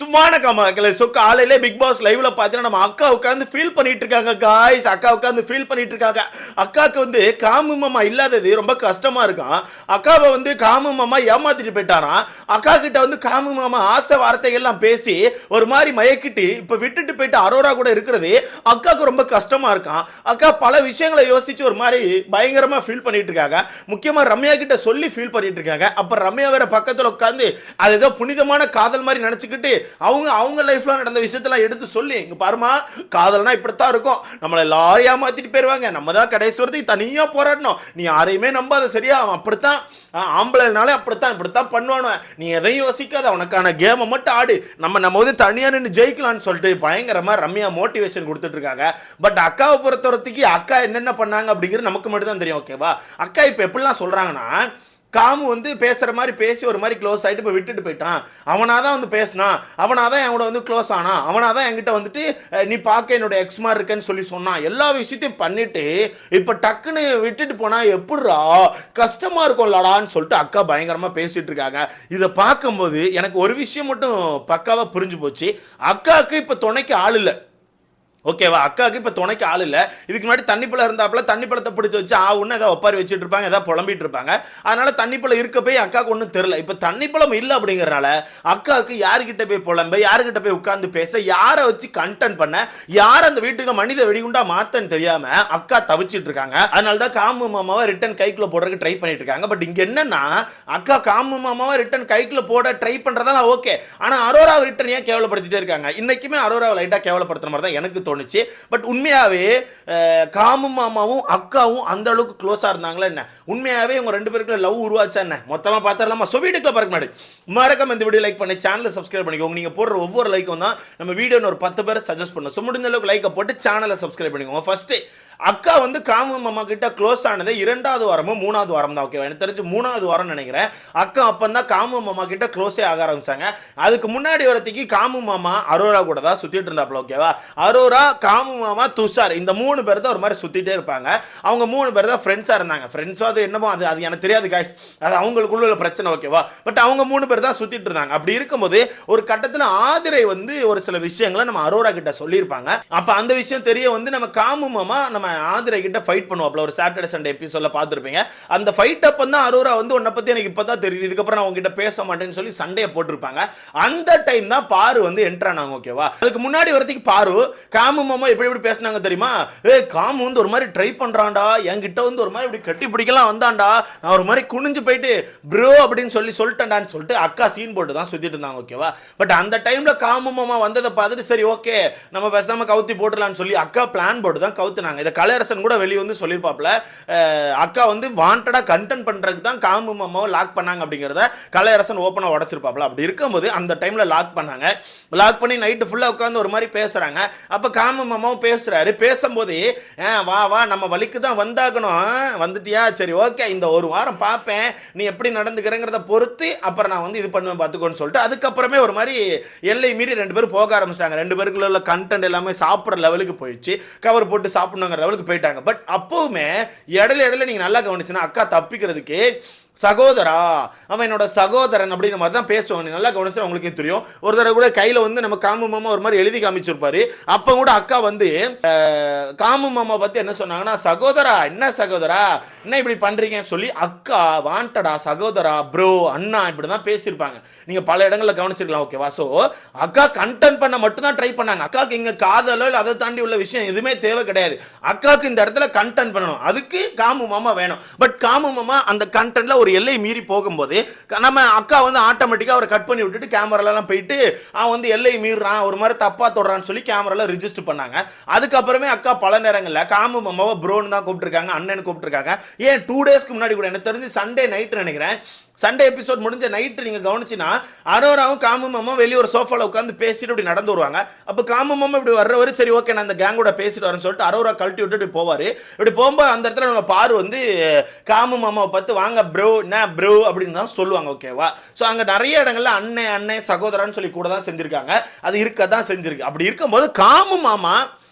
சும்மான கமக்கல so காலையிலே big pass லைவ்ல பார்த்தீங்கன்னா நம்ம அக்கா உட்கார்ந்து ஃபீல் பண்ணிட்டு இருக்காங்க गाइस. அக்கா உட்கார்ந்து ஃபீல் பண்ணிட்டு இருக்காங்க. அக்காக்கு வந்து காமு மாமா இல்லாதது ரொம்ப கஷ்டமா இருக்கும். அக்காவை வந்து காமு மாமா ஏமாத்திட்டு போயிட்டாராம். அக்கா கிட்ட வந்து காமு மாமா ஆசை வார்த்தைகள் எல்லாம் பேசி ஒரு மாதிரி மயக்கிட்டு இப்ப விட்டுட்டு போயிட்டு அரோரா கூட இருக்கிறது அக்காக்கு ரொம்ப கஷ்டமா இருக்கும். அக்கா பல விஷயங்களை யோசிச்சு ஒரு மாதிரி பயங்கரமா ஃபீல் பண்ணிட்டு இருக்காங்க. முக்கியமா ரம்யா கிட்ட சொல்லி ஃபீல் பண்ணிட்டு இருக்காங்க. அப்ப ரம்யா வேற பக்கத்துல உட்கார்ந்து அது ஏதோ புனிதமான காதல் மாதிரி நினைச்சுக்கிட்டு அவங்க லைஃப்ல நடந்த விஷயத்தெல்லாம் எடுத்து சொல்லி இங்க பாருமா காதல்னா இப்படித்தான் இருக்கும், நம்மளை எல்லாரும் ஏமாத்திட்டு போயிருவாங்க, நம்ம தான் கடைசி வரத்துக்கு தனியா போராடணும், நீ யாரையுமே நம்பாத சரியா, அவன் அப்படித்தான் ஆம்பளைனாலே இப்படித்தான் பண்ணுவானு, நீ எதையும் யோசிக்காத, உனக்கான கேமை மட்டும் ஆடு, நம்ம வந்து தனியா நின்று ஜெயிக்கலாம்னு சொல்லிட்டு பயங்கரமா ரம்யா மோட்டிவேஷன் கொடுத்துட்டு இருக்காங்க. பட் அக்காவை பொறுத்தவரைக்கு அக்கா என்னென்ன பண்ணாங்க அப்படிங்கிறது நமக்கு மட்டும் தான் தெரியும். ஓகேவா? அக்கா இப்ப எப்படிலாம் சொல்றாங்கன்னா காமு வந்து பேசுற மாதிரி பேசி ஒரு மாதிரி க்ளோஸ் ஆகிட்டு இப்போ விட்டுட்டு போயிட்டான், அவனாதான் வந்து பேசினான், அவனாதான் என் கூட வந்து க்ளோஸ் ஆனான், அவனாதான் என்கிட்ட வந்துட்டு நீ பார்க்க என்னோட எக்ஸ் மாதிரி இருக்கேன்னு சொல்லி சொன்னான், எல்லா விஷயத்தையும் பண்ணிட்டு இப்போ டக்குன்னு விட்டுட்டு போனா எப்படிரா கஷ்டமா இருக்கும்லடான்னு சொல்லிட்டு அக்கா பயங்கரமா பேசிட்டு இருக்காங்க. இதை பார்க்கும்போது எனக்கு ஒரு விஷயம் மட்டும் பக்காவா புரிஞ்சு போச்சு, அக்காவுக்கு இப்போ துணைக்கு ஆள் இல்லை. ஓகேவா? அக்காவுக்கு இப்போ துணைக்கு ஆள் இல்லை. இதுக்கு முன்னாடி தண்ணிப்பழம் இருந்தாப்புல தண்ணிப்பழத்தை பிடிச்சி வச்சு ஒன்று ஏதாவது ஒப்பாரி வச்சுட்டு இருப்பாங்க, ஏதாவது புலம்பிட்டு இருப்பாங்க. அதனால தண்ணிப்பழம் இருக்க போய் அக்காவுக்கு ஒன்றும் தெரியல. இப்போ தண்ணிப்பழம் இல்லை அப்படிங்கிறனால அக்காவுக்கு யாருக்கிட்ட போய் புலம்ப, யாருக்கிட்ட போய் உட்காந்து பேச, யாரை வச்சு கண்டென்ட் பண்ண, யார் அந்த வீட்டுக்கு மனித வெடிகுண்டா மாத்தன்னு தெரியாம அக்கா தவிச்சிட்டு இருக்காங்க. அதனால தான் காமு மாமாவை ரிட்டன் கைக்குள்ள போடுறதுக்கு ட்ரை பண்ணிட்டு இருக்காங்க. பட் இங்க என்னன்னா அக்கா காமு மாமாவை ரிட்டன் கைக்குள்ள போட ட்ரை பண்றதெல்லாம் ஓகே, ஆனா அரோராவை ரிட்டன் ஏன் கேவலப்படுத்திட்டே இருக்காங்க? இன்னைக்குமே அரோராவை லைட்டா கேவலப்படுத்துற மாதிரி தான் எனக்கு தோணுச்சு. பட் உண்மையாவே காமு மாமாவும் அக்காவும் அந்த அளவுக்கு க்ளோஸா இருந்தாங்களா என்ன? உண்மையாவே இவங்க ரெண்டு பேருக்குள்ள லவ் உருவாச்சா என்ன? மொத்தமா பார்த்தரலாமா? சோ வீடியோக்குள்ள பார்க்க முன்னாடி மறக்காம இந்த வீடியோ லைக் பண்ணி சேனலை சப்ஸ்கிரைப் பண்ணிக்கோங்க. நீங்க போடுற ஒவ்வொரு லைக்கும் தான் நம்ம வீடியோன்னு ஒரு 10 பேரை சஜஸ்ட் பண்ணும். ஸோ முடிஞ்ச அளவுக்கு லைக்கை போட்டு சேனலை சப்ஸ்கிரைப் பண்ணிக்கோங்க. ஃபர்ஸ்ட் அக்கா வந்து காமு மாமா கிட்ட க்ளோஸ் ஆனது 2வது வாரமும் 3வது வாரம் தான். ஓகே, எனக்கு தெரிஞ்சு 3வது வாரம் நினைக்கிறேன். அக்கா அப்பந்தான் காமு மாமா கிட்ட க்ளோஸே ஆக ஆரம்பிச்சாங்க. அதுக்கு முன்னாடி வரத்துக்கு காமு மாமா அரோரா கூட தான் சுத்திட்டு இருந்தாப்ல. ஓகேவா? அரோரா, காமு மாமா, துஷார் இந்த 3 பேர் தான் ஒரு மாதிரி சுத்திட்டே இருப்பாங்க. அவங்க 3 பேர் தான் ஃப்ரெண்ட்ஸா இருந்தாங்க. ஃப்ரெண்ட்ஸோ அது என்னமோ அது எனக்கு தெரியாது காய்ஸ், அது அவங்களுக்குள்ள பிரச்சனை. ஓகேவா? பட் அவங்க 3 பேர் தான் சுத்திட்டு இருந்தாங்க. அப்படி இருக்கும்போது ஒரு கட்டத்தில் ஆதிரை வந்து ஒரு சில விஷயங்களை நம்ம அரோரா கிட்ட சொல்லியிருப்பாங்க. அப்ப அந்த விஷயம் தெரிய வந்து நம்ம காமு மாமா நம்ம ஆதிரை கிட்ட ஃபைட் பண்ணுவாப்ல. ஒரு சாட்டர்டே சண்டே எபிசோட்ல பார்த்திருப்பீங்க. அந்த ஃபைட் அப்ப தான் அரோரா வந்து உன்னை பத்தி எனக்கு இப்பதான் தெரியுது, இதுக்கப்புறம் நான் உங்ககிட்ட பேச மாட்டேன்னு சொல்லி சண்டையை போட்டிருப்பாங்க. அந்த டைம் தான் பாரு வந்து என்ட்ரு ஆனாங்க. ஓகேவா? அதுக்கு முன்னாடி வரதுக்கு பாரு காமு மாமா எப்படி பேசினாங்க தெரியுமா? காமு வந்து ஒரு மாதிரி ட்ரை பண்றான்டா, என்கிட்ட வந்து ஒரு மாதிரி இப்படி கட்டி பிடிக்கலாம் வந்தான்டா, நான் ஒரு மாதிரி குனிஞ்சு போயிட்டு ப்ரோ அப்படின்னு சொல்லிட்டேன்டான்னு சொல்லிட்டு அக்கா சீன் போட்டு தான் சுத்திட்டு இருந்தாங்க. ஓகேவா? பட் அந்த டைம்ல காமு மாமா வந்ததை பார்த்துட்டு சரி ஓகே நம்ம பேசாம கவுத்தி போட்டுலான்னு சொல்லி அக்கா பிளான் போட்டு தான் கவுத்துனாங்க. இதை கலையரசன் கூட வெளியே வந்து சொல்லியிருப்பாப்ல, அக்கா வந்து வாண்டடா கண்டென்ட் பண்றதுக்கு தான் காமு மாமாவை லாக் பண்ணாங்க அப்படிங்கிறத கலையரசன் ஓப்பனா உடைச்சிருப்பாப்ல. அப்படி இருக்கும்போது அந்த டைம்ல லாக் பண்ணாங்க. லாக் பண்ணி நைட்டு ஃபுல்லா உட்காந்து ஒரு மாதிரி பேசுறாங்க. அப்ப காமு மாமாவும் பேசுறாரு. பேசும்போது வா நம்ம வலிக்கு தான் வந்தாகணும், வந்துட்டியா, சரி ஓகே இந்த ஒரு வாரம் பார்ப்பேன் நீ எப்படி நடந்துக்கிறேங்கிறத பொறுத்து அப்புறம் நான் வந்து இது பண்ணுவேன் பார்த்துக்கோன்னு சொல்லிட்டு அதுக்கப்புறமே ஒரு மாதிரி எல்லை மீறி 2 பேரும் போக ஆரம்பிச்சிட்டாங்க. 2 பேருக்குள்ள உள்ள கண்டென்ட் எல்லாமே சாப்பிட்ற லெவலுக்கு போயிடுச்சு, கவர் போட்டு சாப்பிடணுங்கிற லெவலுக்கு போயிட்டாங்க. பட் அப்பவுமே இடையில நீங்க நல்லா கவனிச்சுன்னா அக்கா தப்பிக்கிறதுக்கு சகோதரா, அவன் என்னோட சகோதரன் அப்படின்ற மாதிரி தான் பேசுவாங்க. நீ நல்லா கவனிச்சா உங்களுக்கே தெரியும். ஒரு தடவை கூட கையில வந்து நம்ம காமு மாமா ஒரு மாதிரி எழுதி காமிச்சிருப்பாரு. அப்ப கூட அக்கா வந்து காமு மாமா பத்தி என்ன சொன்னாங்கன்னா, சகோதரா என்ன சகோதரா என்ன இப்படி பண்றீங்கன்னு சொல்லி அக்கா வாண்டடா சகோதரா ப்ரோ அண்ணா இப்படிதான் பேசியிருப்பாங்க. நீங்க பல இடங்கள்ல கவனிச்சிருக்கலாம். ஓகேவா? சோ அக்கா கண்டென்ட் பண்ண மட்டும் தான் ட்ரை பண்ணாங்க. அக்காக்கு இங்க காதலோ இல்லை அதை தாண்டி உள்ள விஷயம் எதுவுமே தேவை கிடையாது. அக்காவுக்கு இந்த இடத்துல கண்டென்ட் பண்ணணும், அதுக்கு காமு மாமா வேணும். பட் காமு மாமா அந்த கண்டென்ட்ல ஒரு எல்லை மீறி போகும்போது நம்ம அக்கா வந்து ஆட்டோமேட்டிக்கா அவரை கட் பண்ணி விட்டுட்டு கேமராலாம் போயிட்டு அவன் வந்து எல்லை மீறான் ஒரு மாதிரி தப்பா தொடுறான்னு சொல்லி கேமரால ரிஜிஸ்டர் பண்ணாங்க. அதுக்கப்புறமே அக்கா பல நேரங்களில் காமு மாமாவை ப்ரோன்னு தான் கூப்பிட்டுருக்காங்க, அண்ணன் கூப்பிட்டுருக்காங்க. ஏன் 2 டேஸ்க்கு முன்னாடி கூட எனக்கு தெரிஞ்சு சண்டே நைட் நினைக்கிறேன், சண்டே எபிசோட் முடிஞ்ச நைட்டு நீங்க கவனிச்சினா அரோராவும் காமு மாமா வெளியே ஒரு சோஃபால உட்காந்து பேசிட்டு இப்படி நடந்து வருவாங்க. அப்போ காமு மாமா இப்படி வர்றவரு சரி ஓகே நான் அந்த கேங்கோட பேசிட்டு வரேன்னு சொல்லிட்டு அரோரா கழட்டி விட்டுட்டு போவாரு. இப்படி போகும்போது அந்த இடத்துல நம்ம பாரு வந்து காமு மாமாவை பார்த்து வாங்க ப்ரோ என்ன ப்ரோ அப்படின்னு தான் சொல்லுவாங்க. ஓகேவா? ஸோ அங்கே நிறைய இடங்கள்ல அண்ணன் சகோதரன்னு சொல்லி கூட தான் செஞ்சிருக்காங்க, அது இருக்க தான் செஞ்சிருக்கு. அப்படி இருக்கும்போது காமு மாமா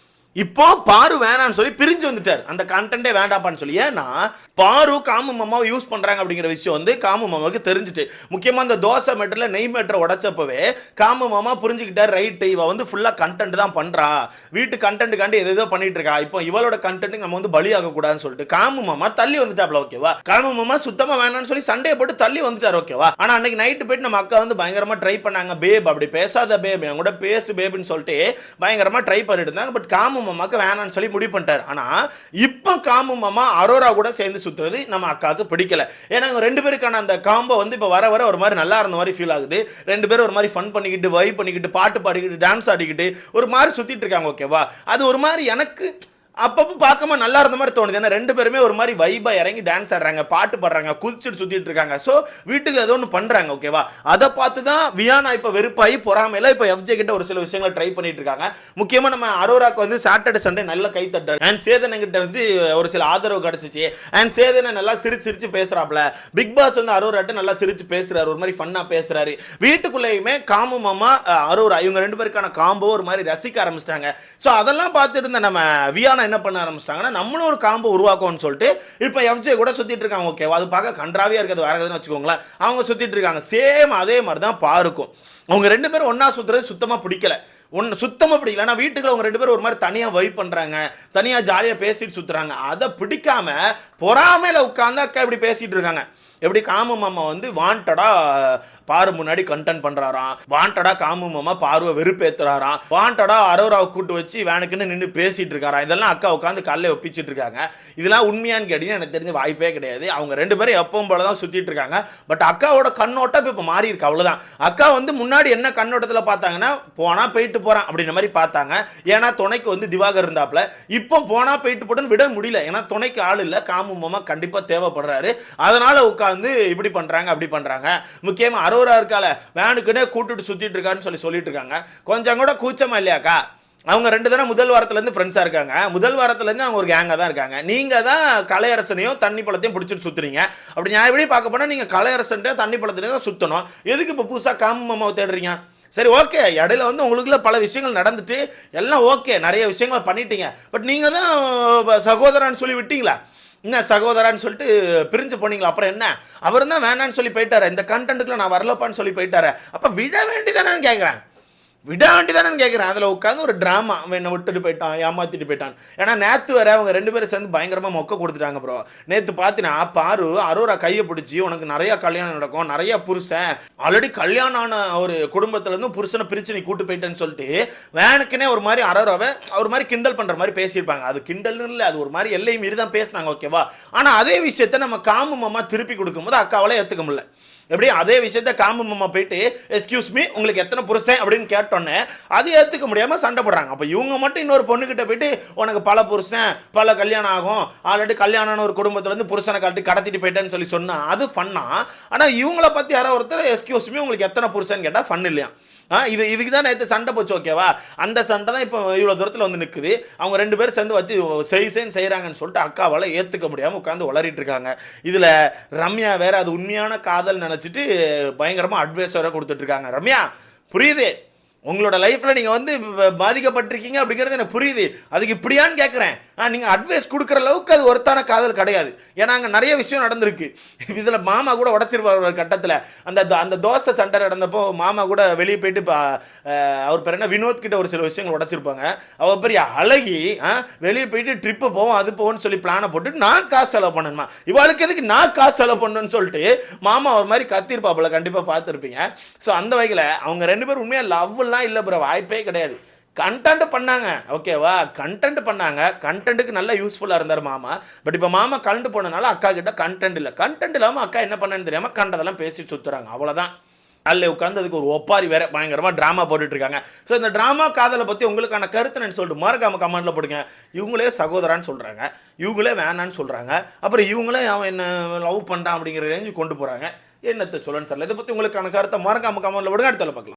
இப்போ பாரு வேணான்னு சொல்லி பிரிஞ்சு வந்துட்டார், அந்த கண்டென்ட்டே வேண்டாப்பான்னு சொல்லி. ஏன்னா பாரு காமு மாமாவை யூஸ் பண்றாங்க அப்படிங்கிற விஷயம் வந்து காமு மாமாவுக்கு தெரிஞ்சுட்டு, முக்கியமா இந்த தோசை மேட்டர்ல நெய் மேட்டரை உடைச்சப்பவே காமு மாமா புரிஞ்சுக்கிட்டார், ரைட் இவ வந்து ஃபுல்லா கண்டென்ட் தான் பண்றா, வீட்டு கண்டென்ட்டுக்காண்டி எதோ பண்ணிட்டு இருக்கா, இப்போ இவளோட கண்டென்ட் நம்ம வந்து பலியாக கூடாதுன்னு சொல்லிட்டு காமு மாமா தள்ளி வந்துட்டாப்ல. ஓகேவா, காமு மாமா சுத்தமா வேணான்னு சொல்லி சண்டையை போட்டு தள்ளி வந்துட்டார். ஓகேவா, ஆனா அன்னைக்கு நைட்டு போயிட்டு நம்ம அக்கா வந்து பயங்கரமா ட்ரை பண்ணாங்க, பேப் அப்படி பேசாத பேப், என் கூட பேசு பேப்னு சொல்லிட்டு பயங்கரமா ட்ரை பண்ணிட்டு இருந்தாங்க. பட் காமு மாமாக்கு வேணான்னு சொல்லி முடிவு பண்ணிட்டார். ஆனா இப்ப காமு மாமா அரோரா கூட சேர்ந்து சுத்துறது நம்ம அக்காவுக்கு பிடிக்கல. ஏன்னா ரெண்டு பேருக்கான அந்த காம்போ வந்து இப்ப வர வர ஒரு மாதிரி நல்லா இருந்த மாதிரி ஃபீல் ஆகுது. ரெண்டு பேரும் ஒரு மாதிரி ஃபன் பண்ணிக்கிட்டு வைப் பண்ணிக்கிட்டு பாட்டு பாடிக்கிட்டு டான்ஸ் ஆடிக்கிட்டு ஒரு மாதிரி சுத்திட்டு இருக்காங்க. ஓகேவா, அது ஒரு மாதிரி எனக்கு அப்பப்போ பார்க்காம நல்லா இருந்த மாதிரி தோணுது. ஏன்னா ரெண்டு பேருமே ஒரு மாதிரி வைபா இறங்கி டான்ஸ் ஆடுறாங்க, பாட்டு பாடுறாங்க, குதிச்சுட்டு சுத்திட்டு இருக்காங்க. ஸோ வீட்டுக்கு ஏதோ ஒன்று பண்றாங்க. ஓகேவா, அதை பார்த்து தான் வியானா இப்போ வெறுப்பாகி பொறாமையில இப்போ எஃப்ஜே கிட்ட ஒரு சில விஷயங்களை ட்ரை பண்ணிட்டு இருக்காங்க. முக்கியமாக நம்ம அரோராக்கு வந்து சாட்டர்டே சண்டே நல்ல கை தட்டாரு, அண்ட் சேதனை கிட்ட வந்து ஒரு சில ஆதரவு கிடைச்சிச்சு. அண்ட் சேதனை நல்லா சிரிச்சு சிரிச்சு பேசுறாப்ல. பிக் பாஸ் வந்து அரோராட்ட நல்லா சிரிச்சு பேசுறாரு, ஒரு மாதிரி ஃபன்னா பேசுறாரு. வீட்டுக்குள்ளேயுமே காமு மாமா அரோரா இவங்க ரெண்டு பேருக்கான காம்போ ஒரு மாதிரி ரசிக்க ஆரம்பிச்சிட்டாங்க. ஸோ அதெல்லாம் பார்த்துட்டு இருந்த நம்ம வியானா என்ன பண்ண ஆரம்பிச்சிட்டாங்கன்னா, நம்மளும் ஒரு காம்போ உருவாக்கும்னு சொல்லிட்டு இப்போ எஃப்ஜே கூட சுத்திட்டு இருக்காங்க. ஓகேவா, அது பார்க்க கன்றாவியா இருக்கிறது வேற எதுன்னு வச்சுக்கோங்களேன். அவங்க சுத்திட்டு இருக்காங்க. சேம் அதே மாதிரி தான் பாருக்கும். அவங்க ரெண்டு பேரும் ஒன்னா சுத்துறது சுத்தமா பிடிக்கல, சுத்தமா பிடிக்கல. ஆனால் வீட்டுக்குள்ள அவங்க ரெண்டு பேரும் ஒரு மாதிரி தனியாக வைப் பண்றாங்க, தனியாக ஜாலியாக பேசிட்டு சுத்துறாங்க. அதை பிடிக்காம பொறாமையில உட்கார்ந்து அக்கா இப்படி பேசிட்டு இருக்காங்க. எப்படி காமு மாமா வந்து வாண்டடா பாரு முன்னாடி கண்டென்ட் பண்றாராம், வாண்டடா காமு மாமா பார்வை வெறுப்பேத்துறாராம், வாண்டடா அரோராவை கூட்டு வச்சு வேணுக்குன்னு நின்று பேசிட்டு இருக்காராம். இதெல்லாம் அக்கா உட்காந்து காலையில் ஒப்பிச்சிட்டு இருக்காங்க. இதெல்லாம் உண்மையான்னு கேட்டீங்கன்னா எனக்கு தெரிஞ்ச வாய்ப்பே கிடையாது. அவங்க ரெண்டு பேரும் எப்பவும் போல தான் சுத்திட்டு இருக்காங்க. பட் அக்காவோட கண்ணோட்டம் இப்போ மாறி இருக்கு, அவ்வளவுதான். அக்கா வந்து முன்னாடி என்ன கண்ணோட்டத்தில் பார்த்தாங்கன்னா, போனா போயிட்டு போறான் அப்படின்ற மாதிரி பார்த்தாங்க. ஏன்னா துணைக்கு வந்து திவாகர் இருந்தாப்ல. இப்போ போனா போயிட்டு போட்டுன்னு விட முடியல, ஏன்னா துணைக்கு ஆள் இல்லை, காமு மாமா கண்டிப்பா தேவைப்படுறாரு. அதனால உட்காந்து இப்படி பண்றாங்க அப்படி பண்றாங்க. முக்கியமா அரோரா இருக்கால வேணுக்குன்னே கூட்டுட்டு சுத்திட்டு இருக்கான்னு சொல்லிட்டு இருக்காங்க. கொஞ்சம் கூட கூச்சமா இல்லையாக்கா? அவங்க ரெண்டு தானே முதல் வாரத்துலேருந்து ஃப்ரெண்ட்ஸாக இருக்காங்க, முதல் வாரத்துலேருந்து அவங்க ஒரு கேங்காக தான் இருக்காங்க. நீங்கள் தான் கலையரசனையும் தண்ணி பழத்தையும் பிடிச்சிட்டு சுற்றுறீங்க. அப்படி நான் எப்படி பார்க்க போனால் நீங்கள் கலையரசன்ட்டையும் தண்ணி பழத்தையும் தான் சுற்றணும். எதுக்கு இப்போ புதுசாக காமு மாமாவை தேடுறீங்க? சரி, ஓகே, இடையில வந்து உங்களுக்குள்ள பல விஷயங்கள் நடந்துட்டு எல்லாம் ஓகே, நிறைய விஷயங்கள் பண்ணிட்டீங்க. பட் நீங்கள் தான் சகோதரன்னு சொல்லி விட்டீங்களா? என்ன சகோதரான்னு சொல்லிட்டு பிரிஞ்சு போனீங்களா? அப்புறம் என்ன, அவர் தான் வேணான்னு சொல்லி போயிட்டாரு, இந்த கண்டென்ட்டுக்குள்ள நான் வரலப்பான்னு சொல்லி போயிட்டாரு. அப்போ விட வேண்டியதானு கேட்குறேன், விட வேண்டியதானு கேட்குறேன். அதில் உட்காந்து ஒரு ட்ராமா, என்னை விட்டுட்டு போயிட்டான், ஏமாத்திட்டு போயிட்டான். ஏன்னா நேற்று வேற அவங்க ரெண்டு பேரும் சேர்ந்து பயங்கரமாக மொக்க கொடுத்துட்டாங்க ப்ரோ. நேற்று பார்த்தீங்கன்னா பாரு அரோரா கையை பிடிச்சி, உனக்கு நிறையா கல்யாணம் நடக்கும், நிறையா புருஷன் ஆல்ரெடி கல்யாணம் ஆன ஒரு குடும்பத்துலேருந்து புருஷனை பிரித்து நீ கூட்டு போயிட்டேன்னு சொல்லிட்டு வேணுக்குன்னே ஒரு மாதிரி அரோராவை ஒரு மாதிரி கிண்டல் பண்ணுற மாதிரி பேசியிருப்பாங்க. அது கிண்டல்னு இல்லை, அது ஒரு மாதிரி எல்லை மீறி தான் பேசினாங்க. ஓகேவா, ஆனால் அதே விஷயத்த நம்ம காமு மாமா திருப்பி கொடுக்கும்போது அக்காவால் ஏற்றுக்க முடியல. எப்படி அதே விஷயத்த காமு மாமா போயிட்டு எக்ஸ்கியூஸ் மீ உங்களுக்கு எத்தனை புருஷன் அப்படின்னு கேட்டோன்னே அது ஏற்றுக்க முடியாமல் சண்டை போடுறாங்க. அப்போ இவங்க மட்டும் இன்னொரு பொண்ணுக்கிட்ட போயிட்டு உனக்கு பல புருஷன் பல கல்யாணம் ஆகும், ஆல்ரெடி கல்யாணம் ஒரு குடும்பத்துலேருந்து புருஷனை கடத்திட்டு போயிட்டேன்னு சொல்லி சொன்னால் அது ஃபன்னா. ஆனால் இவங்கள பற்றி யாரோ ஒருத்தர் எக்ஸ்கியூஸ் மீ உங்களுக்கு எத்தனை புருஷன்னு கேட்டால் ஃபன் இல்லையா? இதுக்கு தான் நேற்று சண்டை போச்சு. ஓகேவா, அந்த சண்டை தான் இப்போ இவ்வளோ தூரத்தில் வந்து நிற்குது. அவங்க ரெண்டு பேரும் சேர்ந்து வச்சு செய்கிறாங்கன்னு சொல்லிட்டு அக்காவால் ஏற்றுக்க முடியாமல் உட்காந்து உளறிட்டு இருக்காங்க. இதில் ரம்யா வேற அது உண்மையான காதல் நினச்சிட்டு பயங்கரமாக அட்வைஸ் வேற கொடுத்துட்டு இருக்காங்க. ரம்யா, புரியுது உங்களோட லைஃப்பில் நீங்கள் வந்து பாதிக்கப்பட்டிருக்கீங்க அப்படிங்கிறது எனக்கு புரியுது, அதுக்கு இப்படியான்னு கேட்குறேன். நீங்கள் அட்வைஸ் கொடுக்குற அளவுக்கு அது ஒருத்தான காதல் கிடையாது. ஏன்னா அங்கே நிறைய விஷயம் நடந்திருக்கு. இதில் மாமா கூட உடச்சிருப்பார் ஒரு கட்டத்தில். அந்த தோசை சண்டை நடந்தப்போ மாமா கூட வெளியே போயிட்டு அவர் பேர் என்ன வினோத் கிட்ட ஒரு சில விஷயங்கள் உடச்சிருப்பாங்க. அவர் பெரிய அழகி வெளியே போயிட்டு ட்ரிப்பு போவோம் அது போவோம்னு சொல்லி பிளானை போட்டு நான் காசு செலவு பண்ணணுமா, இவாளுக்கு எதுக்கு நான் காசு செலவு பண்ணணும்னு சொல்லிட்டு மாமா ஒரு மாதிரி கத்திருப்பாப்புல, கண்டிப்பாக பார்த்துருப்பீங்க. ஸோ அந்த வகையில் அவங்க ரெண்டு பேரும் உண்மையாக லவ்லாம் இல்லை ப்ரோ, வாய்ப்பே கிடையாது. கண்டென்ட் பண்ணாங்க. ஓகேவா, கண்டென்ட் பண்ணாங்க, கண்டென்ட்டுக்கு நல்லா யூஸ்ஃபுல்லாக இருந்தார் மாமா. பட் இப்போ மாமா கலந்து போனனால அக்கா கிட்ட கண்டென்ட் இல்லை. கண்டென்ட் இல்லாமல் அக்கா என்ன பண்ணேன்னு தெரியாமல் கண்டதெல்லாம் பேசி சுற்றுறாங்க, அவ்வளோதான். அதில் உட்காந்து அதுக்கு ஒரு ஒப்பாரி வேற பயங்கரமாக ட்ராமா போட்டுட்டு இருக்காங்க. ஸோ இந்த ட்ராமா காதலை பற்றி உங்களுக்கான கருத்து நான் சொல்லிட்டு மறக்காம கமெண்ட்டில் போடுங்க. இவங்களே சகோதரான்னு சொல்கிறாங்க, இவங்களே வேணான்னு சொல்கிறாங்க, அப்புறம் இவங்களே அவன் என்ன லவ் பண்ணுறான் அப்படிங்கிற ரேஞ்சு கொண்டு போகிறாங்க. என்னத்தை சொல்லணும்னு தெரியல. இதை பற்றி உங்களுக்கான கருத்தை மறக்காம கமெண்ட்டில் போடுங்க. அடுத்த பார்க்கலாம்.